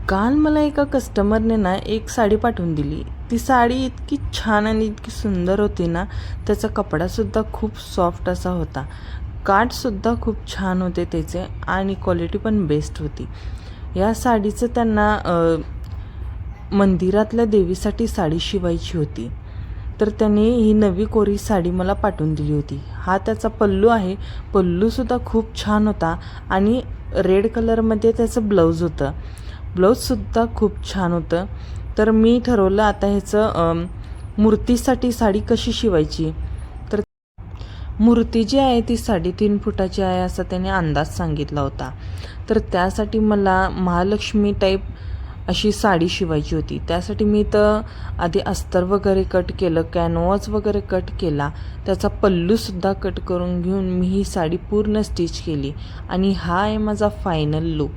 काल मला एका कस्टमरने ना एक साडी पाठवून दिली. ती साडी इतकी छान आणि इतकी सुंदर होती ना, त्याचा कपडासुद्धा खूप सॉफ्ट असा होता. काठसुद्धा खूप छान होते त्याचे आणि क्वालिटी पण बेस्ट होती. या साडीचं त्यांना मंदिरातल्या देवीसाठी साडी शिवायची होती. तर त्यांनी ही नवी कोरी साडी मला पाठवून दिली होती. हा त्याचा पल्लू आहे. पल्लूसुद्धा खूप छान होता आणि रेड कलरमध्ये त्याचं ब्लाऊज होतं. ब्लाऊजसुद्धा खूप छान होतं. तर मी ठरवलं आता ह्याचं मूर्तीसाठी साडी कशी शिवायची. तर मूर्ती जी आहे ती 3.5 फुटाची आहे असा त्याने अंदाज सांगितला होता. तर त्यासाठी मला महालक्ष्मी टाईप अशी साडी शिवायची होती. त्यासाठी मी तर आधी अस्तर वगैरे कट केलं, कॅनव्हास वगैरे कट केला, त्याचा पल्लूसुद्धा कट करून घेऊन मी ही साडी पूर्ण स्टिच केली आणि हा आहे माझा फायनल लूक.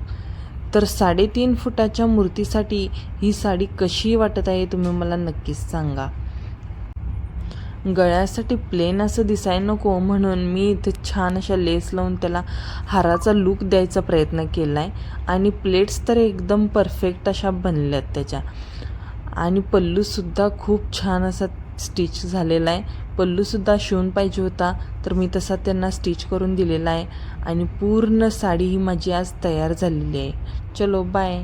तर 3.5 फुटाच्या मूर्तीसाठी ही साडी कशी वाटत आहे तुम्ही मला नक्कीच सांगा. गळ्यासाठी प्लेन असं दिसायला नको म्हणून मी इथे छान अशा लेस लावून त्याला हाराचा लूक द्यायचा प्रयत्न केला आहे आणि प्लेट्स तर एकदम परफेक्ट अशा बनल्यात त्याच्या. आणि पल्लूसुद्धा खूप छान असा स्टिच झालेला आहे. पल्लूसुद्धा शिवून पाहिजे होता तर मी तसा त्यांना स्टिच करून दिलेला आहे आणि पूर्ण साडी ही माझी आज तयार झालेली आहे. चलो बाय.